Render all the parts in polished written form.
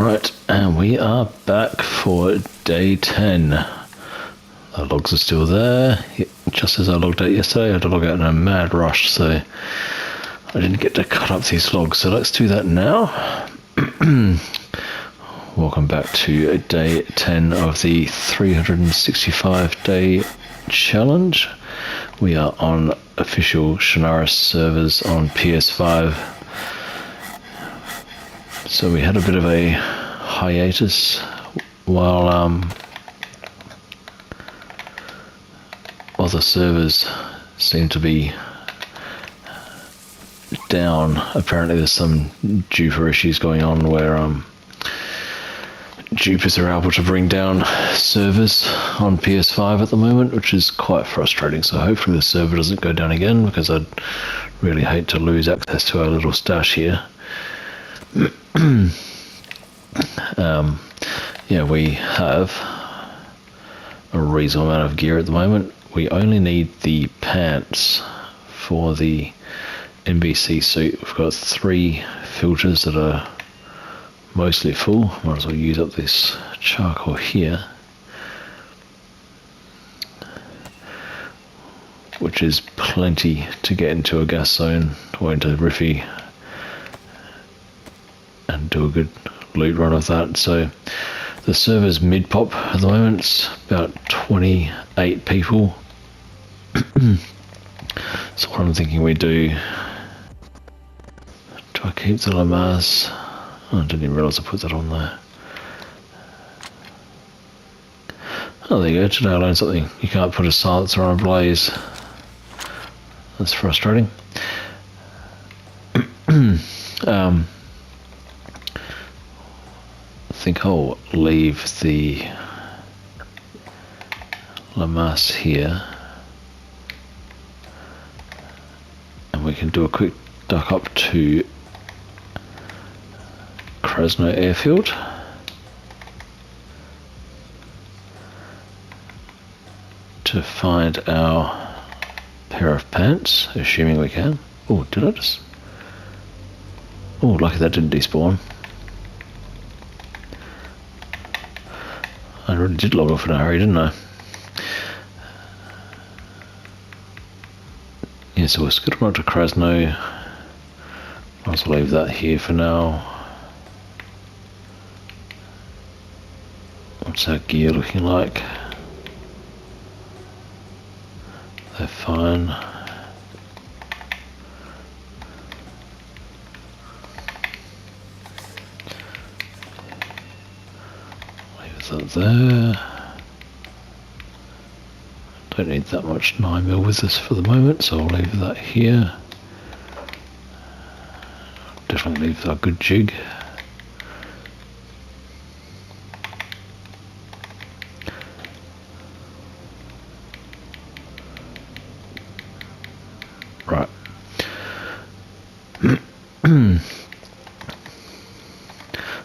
Alright, and we are back for day 10. The logs are still there. Just as I logged out yesterday, I had to log out in a mad rush, so I didn't get to cut up these logs. So let's do that now. Welcome back to day 10 of the 365-day challenge. We are on official Chernarus servers on PS5. So we had a bit of a hiatus while the servers seem to be down. Apparently there's some Juper issues going on where Jupers are able to bring down servers on PS5 at the moment, which is quite frustrating. So hopefully the server doesn't go down again, because I'd really hate to lose access to our little stash here. Yeah, we have a reasonable amount of gear at the moment. We only need the pants for the NBC suit. We've got 3 filters that are mostly full. Might as well use up this charcoal here, which is plenty to get into a gas zone or into Riffy and do a good loot run of that. So the server's mid-pop at the moment. It's about 28 people. So what I'm thinking we do I keep the Lamas? Oh, I didn't even realise I put that on there. Oh, there you go. Today I learned something. You can't put a silencer on a blaze. That's frustrating. I think I'll leave the Lamas here, and we can do a quick duck up to Berezino airfield. To find our pair of pants, assuming we can. Oh, did I just... Oh, lucky that didn't despawn. I really did log off in a hurry, didn't I? Yeah, so we'll scoot around to Berezino. Might as well leave that here for now. What's our gear looking like? They're fine. Leave that there. Don't need that much 9mm with us for the moment, so I'll leave that here. Definitely leave that good jig. Right.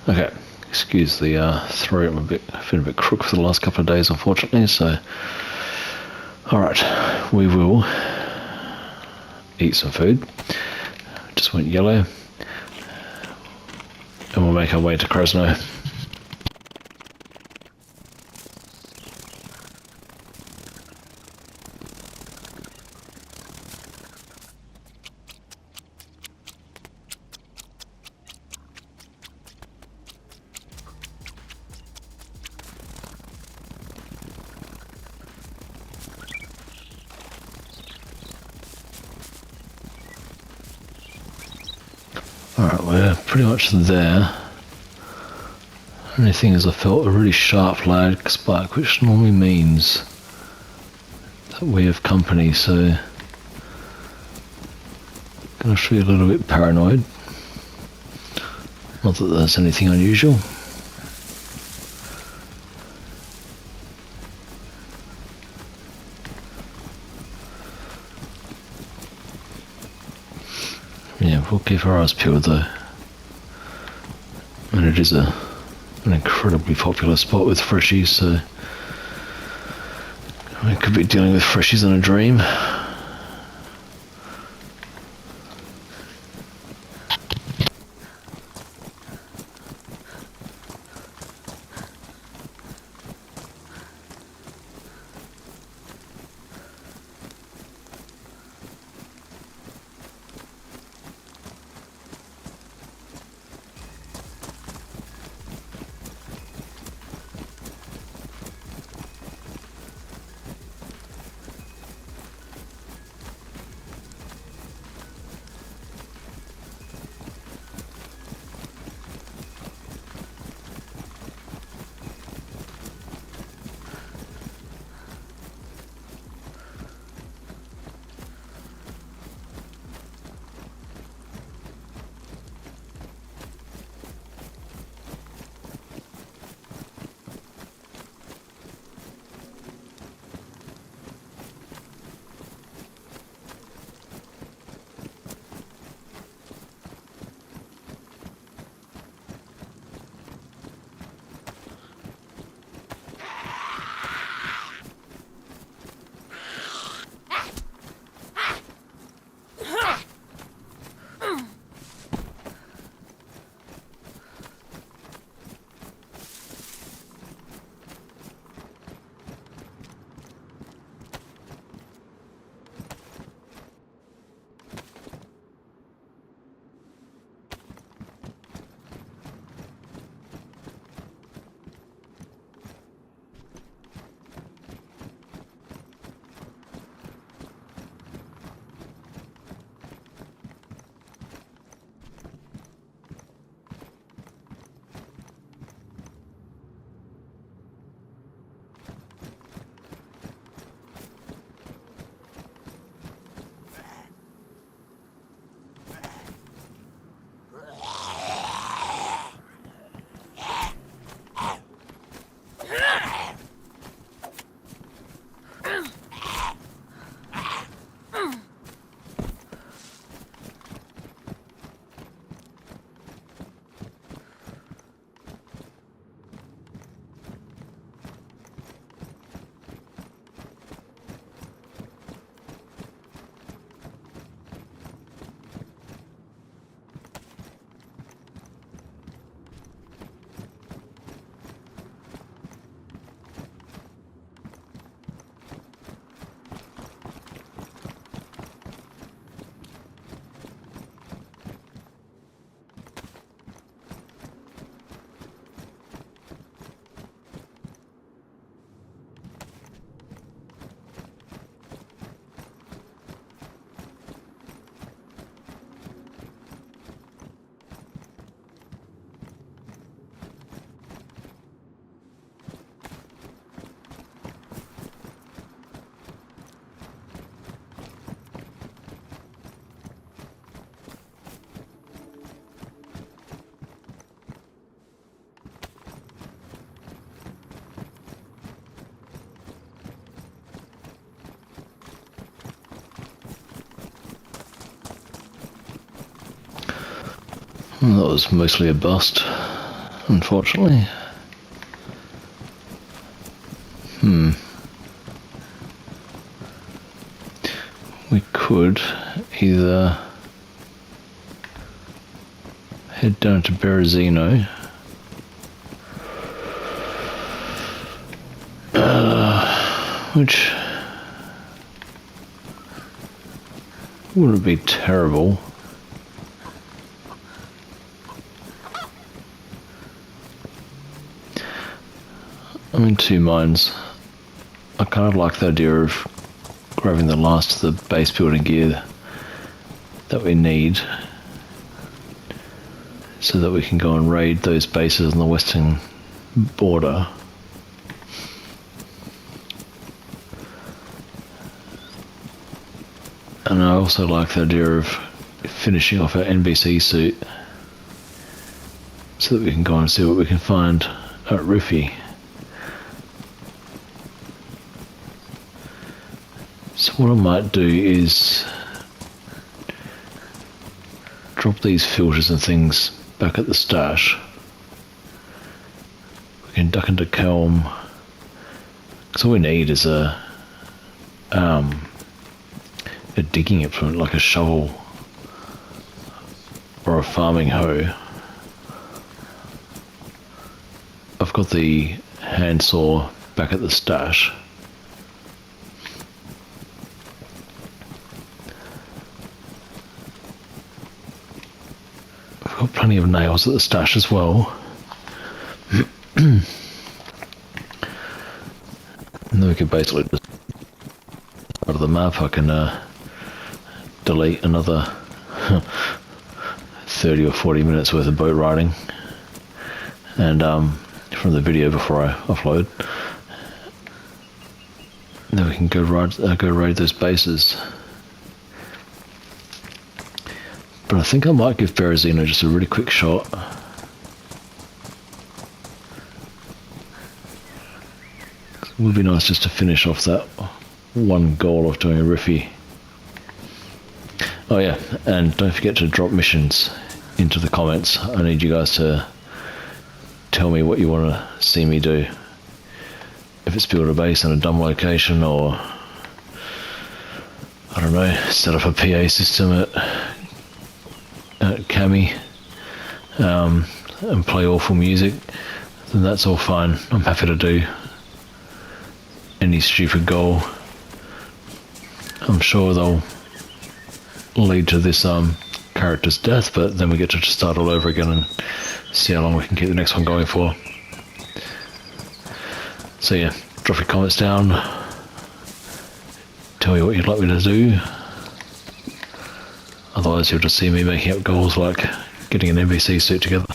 Okay. Excuse the throat. I've been a bit crook for the last couple of days, unfortunately. So, all right, we will eat some food. Just went yellow, and we'll make our way to Berezino. Alright, we're pretty much there. Only thing is, I felt a really sharp lag spike, which normally means that we have company, so I'm gonna feel a little bit paranoid. Not that there's anything unusual. Yeah, we'll keep our eyes peeled though. And it is an incredibly popular spot with freshies, so we could be dealing with freshies in a dream. That was mostly a bust, unfortunately. We could either head down to Berezino, which wouldn't be terrible. I'm in two minds. I kind of like the idea of grabbing the last of the base building gear that we need so that we can go and raid those bases on the western border. And I also like the idea of finishing off our NBC suit so that we can go and see what we can find at Riffy. So what I might do is drop these filters and things back at the stash. We can duck into Kelm, because all we need is a digging implement like a shovel or a farming hoe. I've got the handsaw back at the stash. I've got plenty of nails at the stash as well. And then we can basically just out of the map. I can delete another 30 or 40 minutes worth of boat riding, and from the video before I upload. Then we can go raid those bases. But I think I might give Berezino just a really quick shot. It would be nice just to finish off that one goal of doing a Riffy. Oh yeah, and don't forget to drop missions into the comments. I need you guys to tell me what you want to see me do. If it's build a base in a dumb location, or I don't know, set up a PA system at Cami and play awful music, then that's all fine. I'm happy to do any stupid goal. I'm sure they'll lead to this character's death, but then we get to just start all over again and see how long we can keep the next one going for. So yeah, drop your comments down, tell me what you'd like me to do. Otherwise you'll just see me making up goals like getting an NBC suit together.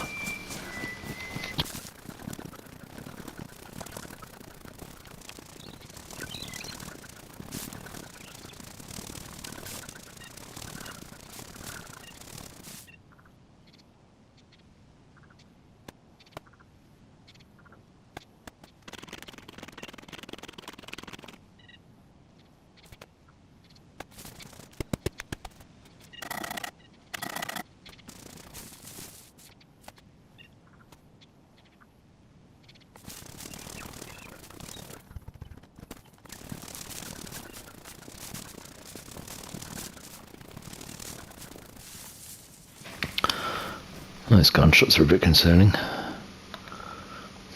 Those gunshots are a bit concerning.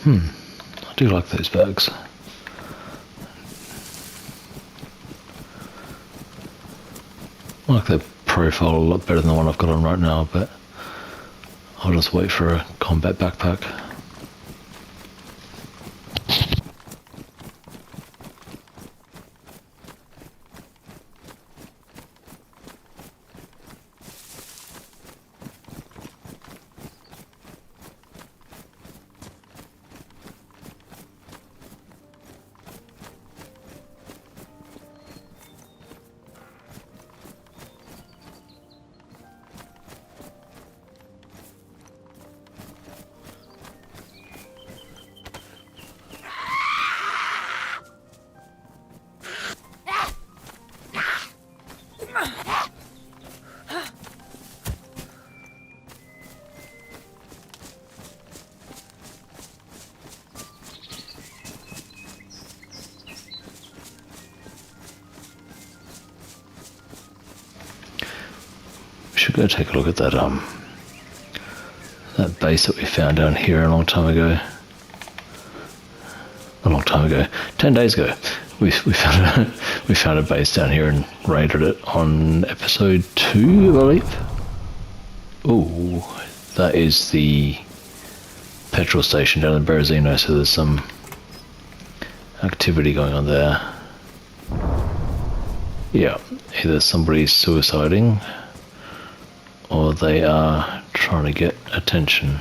I do like those bags. I like their profile a lot better than the one I've got on right now, but I'll just wait for a combat backpack. should go take a look at that that base that we found down here a long time ago. 10 days ago. We found a base down here and raided it on episode 2, I believe. Oh, that is the petrol station down in Berezino, so there's some activity going on there. Yeah, either somebody's suiciding or they are trying to get attention.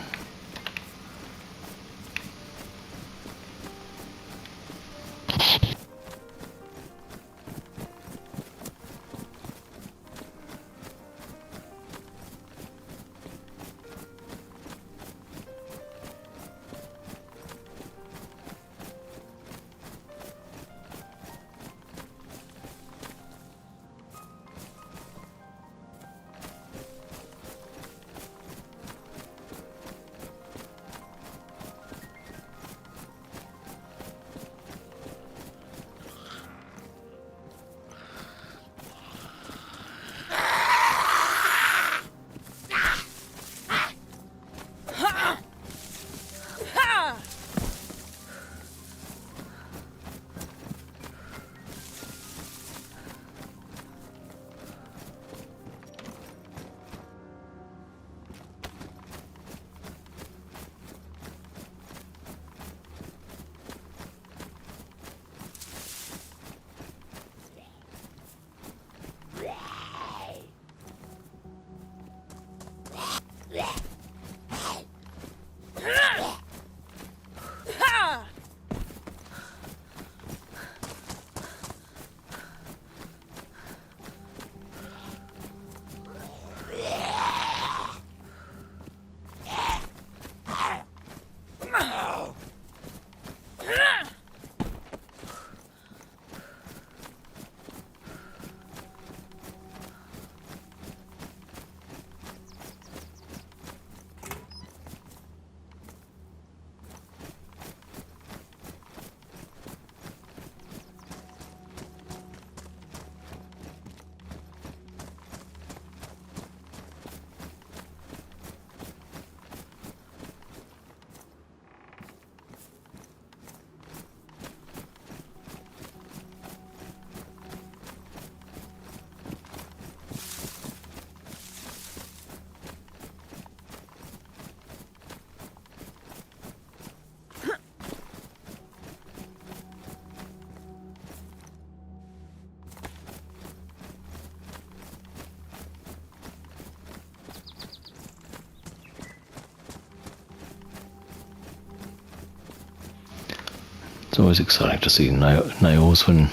It's always exciting to see nails even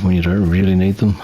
when you don't really need them.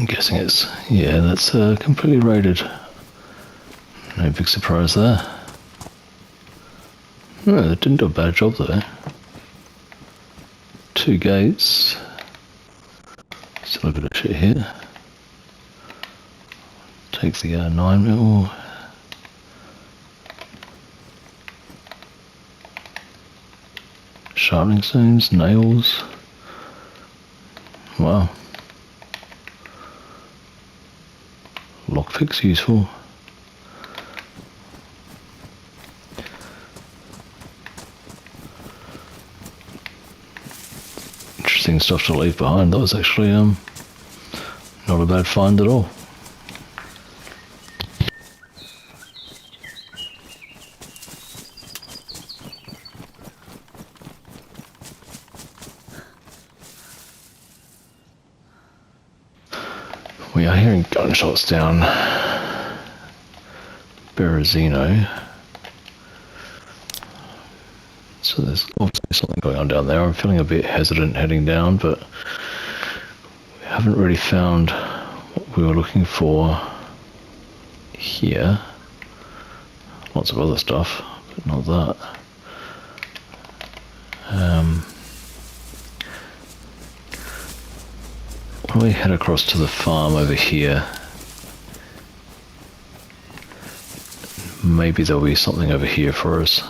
I'm guessing it's, yeah, that's completely raided. No big surprise there. No, they didn't do a bad job though. 2 gates. Still a bit of shit here. Take the 9mm. Sharpening stones, nails. Wow. Lockpick's useful. Interesting stuff to leave behind. That was actually not a bad find at all. We are hearing gunshots down Berezino. So there's obviously something going on down there. I'm feeling a bit hesitant heading down, but we haven't really found what we were looking for here. Lots of other stuff, but not that. Why don't we head across to the farm over here? Maybe there'll be something over here for us.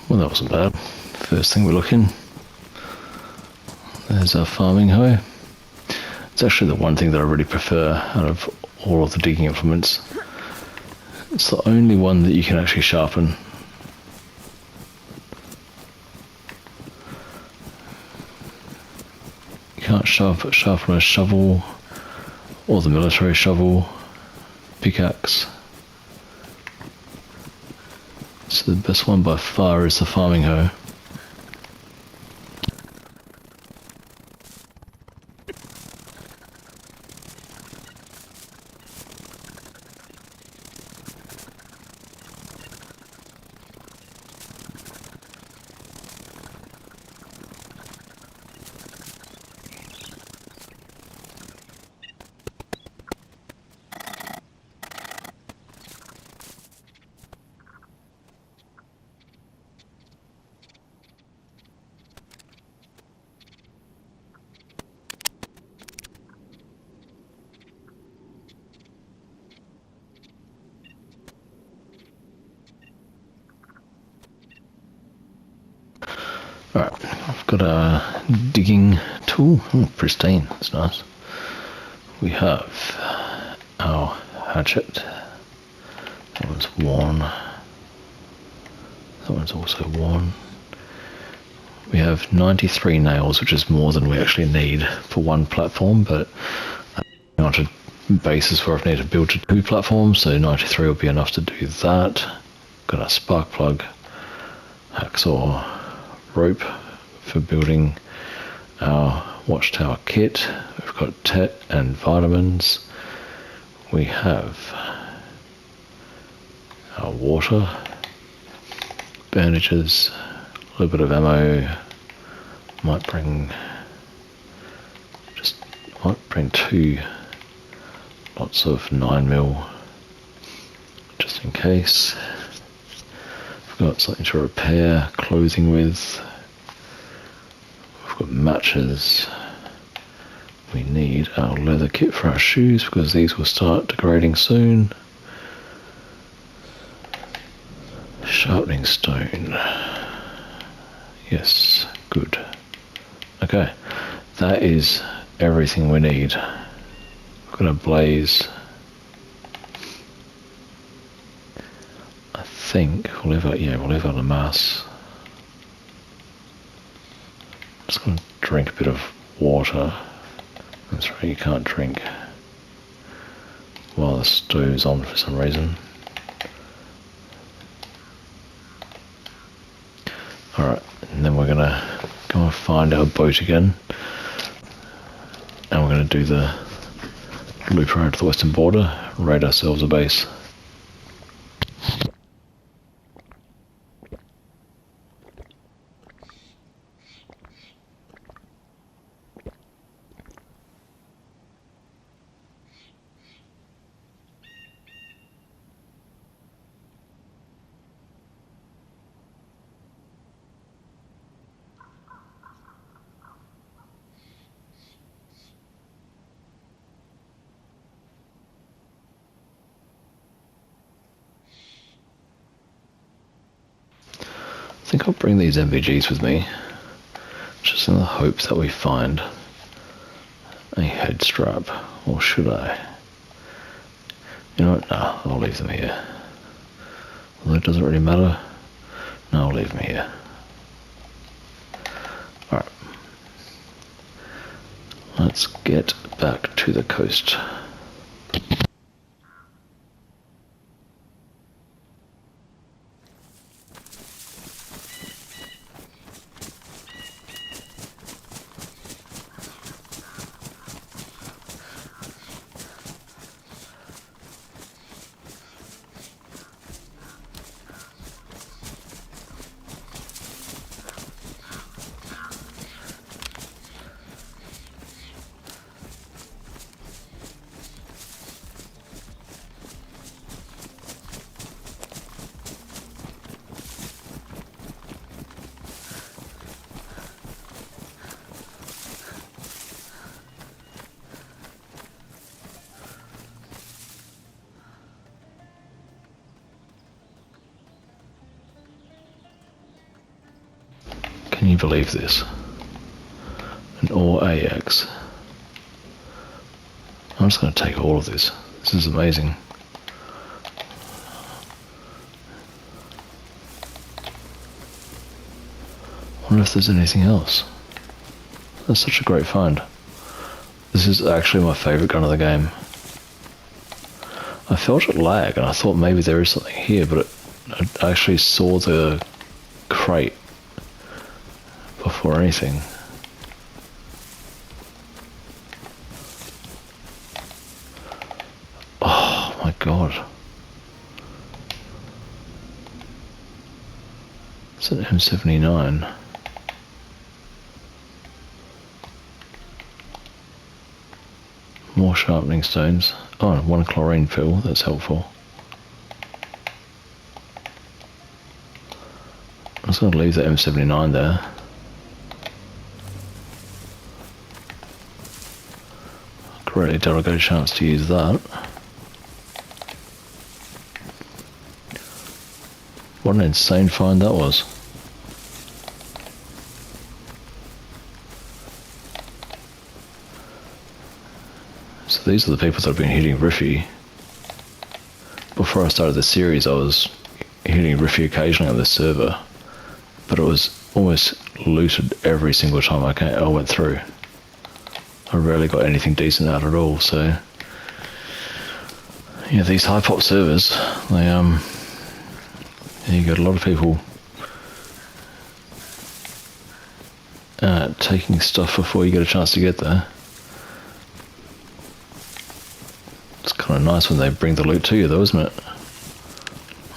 Well, that wasn't bad. First thing we're looking. There's our farming hoe. It's actually the one thing that I really prefer out of all of the digging implements. It's the only one that you can actually sharpen. You can't sharpen a shovel or the military shovel, pickaxe. So the best one by far is the farming hoe. Alright, I've got a digging tool. Pristine, that's nice. We have our hatchet. That one's worn. That one's also worn. We have 93 nails, which is more than we actually need for one platform, but on a basis where I've needed to build to 2 platforms, so 93 will be enough to do that. Got a spark plug, hacksaw, rope for building our watchtower kit. We've got tet and vitamins. We have Water, bandages, a little bit of ammo. Might bring two lots of 9mm just in case. We've got something to repair clothing with. We've got matches. We need our leather kit for our shoes because these will start degrading soon. Sharpening stone. Yes, good. Okay, that is everything we need. We've got a blaze. I think we'll leave out a mass. Just gonna drink a bit of water. That's right, you can't drink while the stove's on for some reason. Alright, and then we're gonna go and find our boat again. And we're gonna do the loop around to the western border, raid ourselves a base. I think I'll bring these MVGs with me, just in the hope that we find a head strap, or should I? You know what, no, I'll leave them here. Well, it doesn't really matter. No, I'll leave them here. Alright. Let's get back to the coast. Can you believe this? An ore AX. I'm just going to take all of this. This is amazing. I wonder if there's anything else. That's such a great find. This is actually my favourite gun of the game. I felt it lag and I thought maybe there is something here, but I actually saw the crate before anything. Oh my god. It's an M79. More sharpening stones. Oh, one chlorine pill, that's helpful. I'm just going to leave the M79 there. Greatly doubt I'll get a chance to use that. What an insane find that was. So these are the people that have been hitting Riffy. Before I started the series, I was hitting Riffy occasionally on this server, but it was almost looted every single time I went through. I rarely got anything decent out at all, so yeah, these high pop servers, they you got a lot of people taking stuff before you get a chance to get there. It's kind of nice when they bring the loot to you though, isn't it?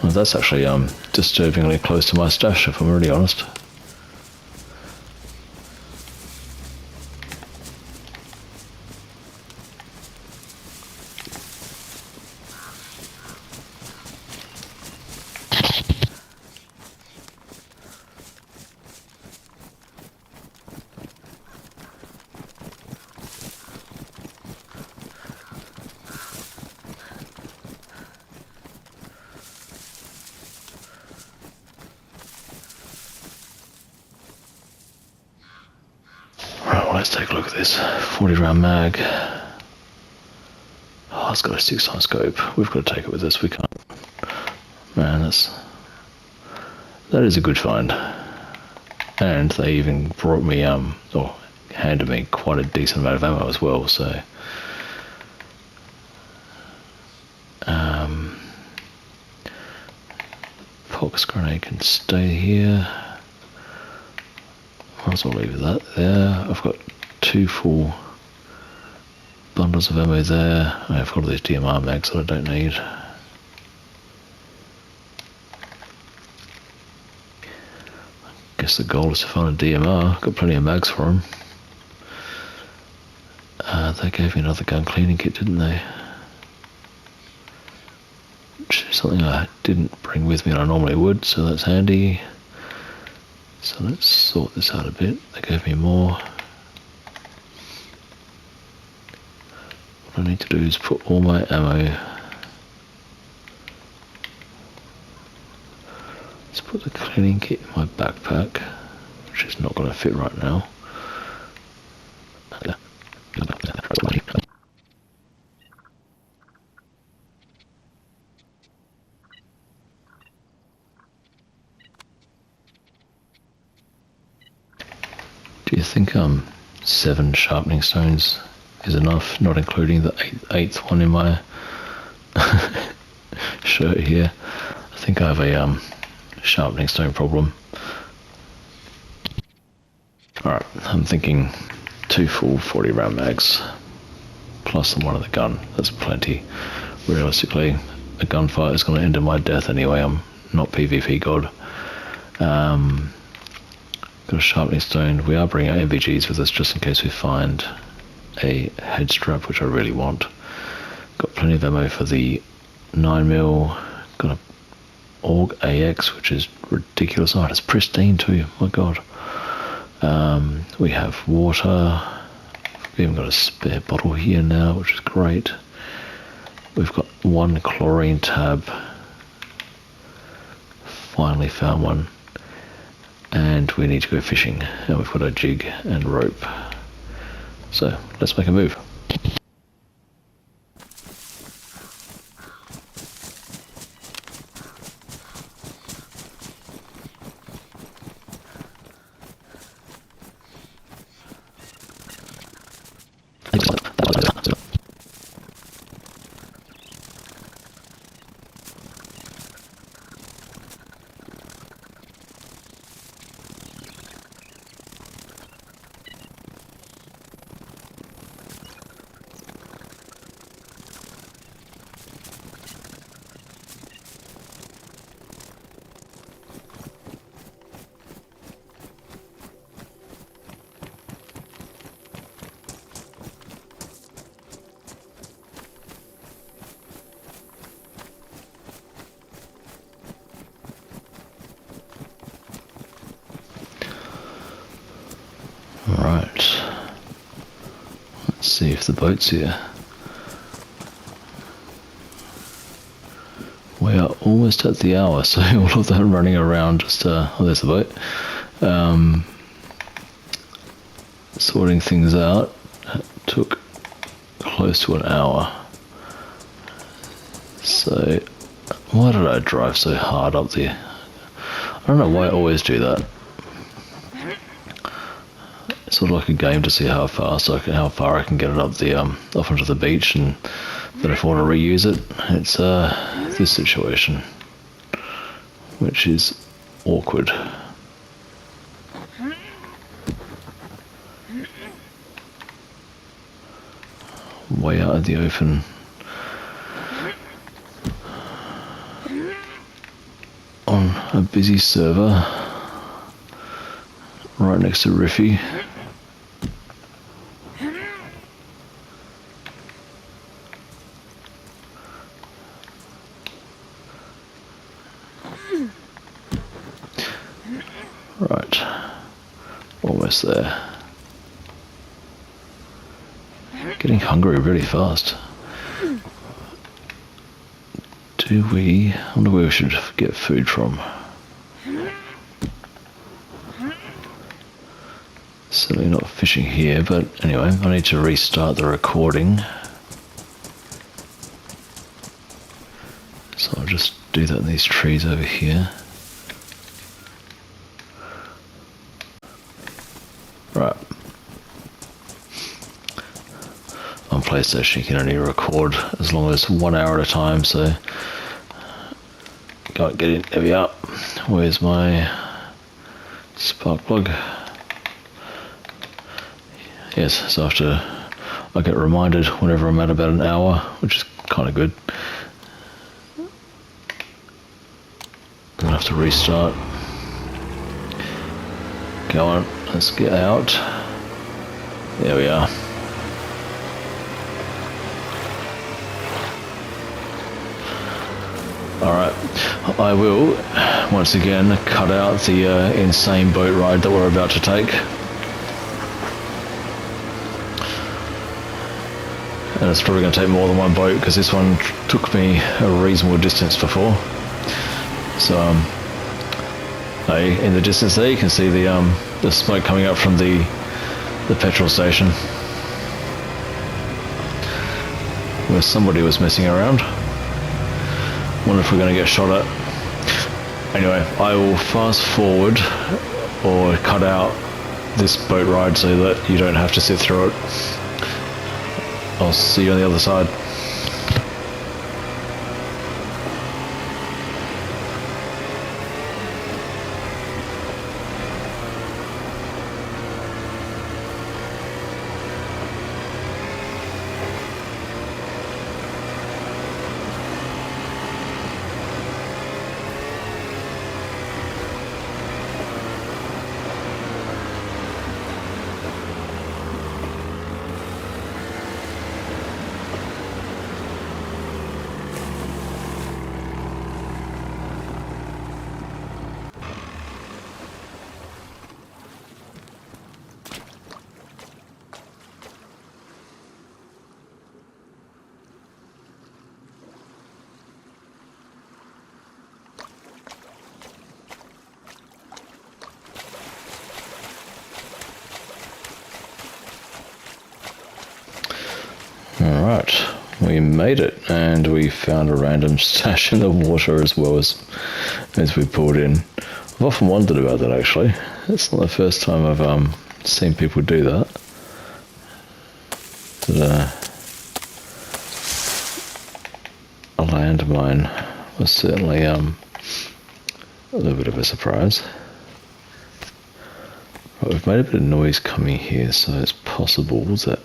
Well, that's actually disturbingly close to my stash, if I'm really honest. Let's take a look at this 40 round mag. Oh, it's got a 6x scope. We've got to take it with us. We can't. Man, that is a good find. And they even brought me or handed me quite a decent amount of ammo as well. So pox grenade can stay here. Might as well leave that there. I've got 2 full bundles of ammo there. I've got all these DMR mags that I don't need. Guess the goal is to find a DMR. Got plenty of mags for them. They gave me another gun cleaning kit, didn't they? Which is something I didn't bring with me and I normally would, so that's handy. So let's sort this out a bit. They gave me more. What I need to do is put all my ammo. Let's put the cleaning kit in my backpack, which is not going to fit right now. Do you think 7 sharpening stones is enough, not including the eighth one in my shirt here? I think I have a sharpening stone problem. Alright, I'm thinking 2 full 40 round mags plus the one of the gun. That's plenty. Realistically, a gunfight is going to end in my death anyway. I'm not PvP god. Got a sharpening stone. We are bringing our MVGs with us just in case we find a head strap, which I really want. Got plenty of ammo for the 9mm. Got a AUG AX, which is ridiculous. Oh, it's pristine too. My god. We have water. We've even got a spare bottle here now, which is great. We've got 1 chlorine tab. Finally found one. And we need to go fishing, and we've got a jig and rope. So let's make a move. Right. Let's see if the boat's here. We are almost at the hour, so all of that running around just, oh, there's the boat. Sorting things out took close to an hour. So, why did I drive so hard up there? I don't know why I always do that. It's sort of like a game to see how fast how far I can get it up the off onto the beach, and then if I want to reuse it, it's this situation, which is awkward. Way out in the open. a busy server right next to Riffy. Right, almost there. Getting hungry really fast. I wonder where we should get food from. Certainly not fishing here, but anyway, I need to restart the recording. So I'll just do that in these trees over here. Right. On PlayStation you can only record as long as 1 hour at a time, so can't get in. There we are. Where's my spark plug? Yes, so I get reminded whenever I'm at about an hour, which is kind of good. I'm gonna have to restart. Go on, let's get out. There we are. Alright, I will once again cut out the insane boat ride that we're about to take. And it's probably going to take more than one boat because this one took me a reasonable distance before. So, in the distance there you can see the smoke coming up from the petrol station, where somebody was messing around. Wonder if we're going to get shot at. Anyway, I will fast forward or cut out this boat ride so that you don't have to sit through it. I'll see you on the other side. Alright, we made it, and we found a random stash in the water as well as we pulled in. I've often wondered about that actually. It's not the first time I've seen people do that. But, a landmine was certainly a little bit of a surprise. Right, we've made a bit of noise coming here, so it's possible that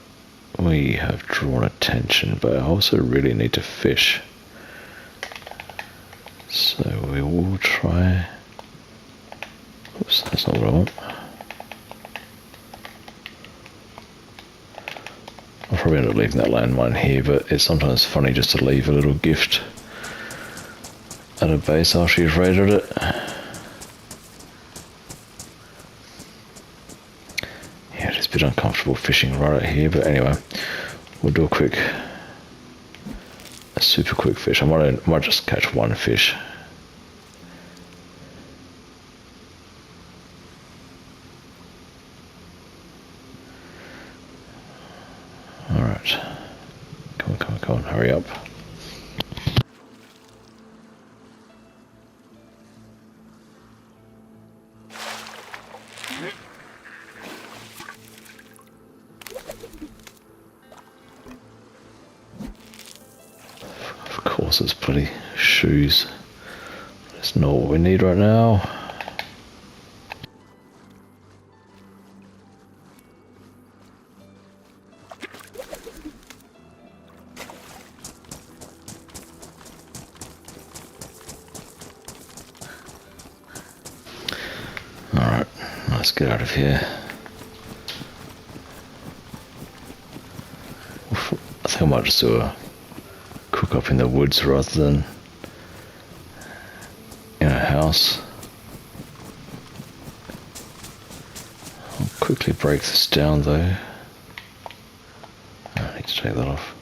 we have drawn attention, but I also really need to fish. So we will try... Oops, that's not what I want. I'll probably end up leaving that landmine here, but it's sometimes funny just to leave a little gift at a base after you've raided it. Yeah, it's a bit uncomfortable fishing right out here, but anyway, we'll do a super quick fish. I might just catch one fish. Alright. Come on, hurry up. Of course, it's bloody shoes. That's not what we need right now. Let's get out of here. I think I might just do a cook up in the woods rather than in a house. I'll quickly break this down though. I need to take that off.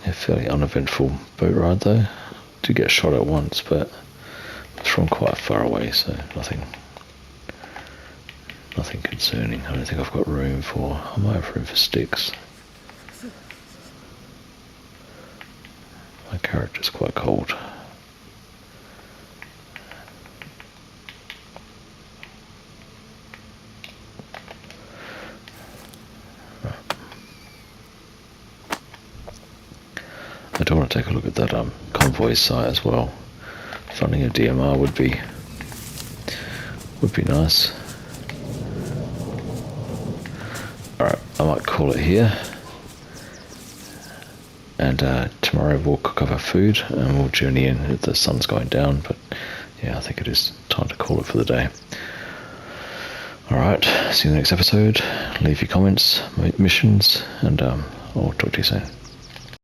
A fairly uneventful boat ride though. Did get shot at once, but it's from quite far away, so nothing concerning. I don't think I've got room for. I might have room for sticks. My character's quite cold. I do want to take a look at that convoy site as well. Funding a DMR would be nice. Alright, I might call it here. And tomorrow we'll cook up our food and we'll journey in. The sun's going down, but yeah, I think it is time to call it for the day. Alright, see you in the next episode. Leave your comments, missions, and I'll talk to you soon.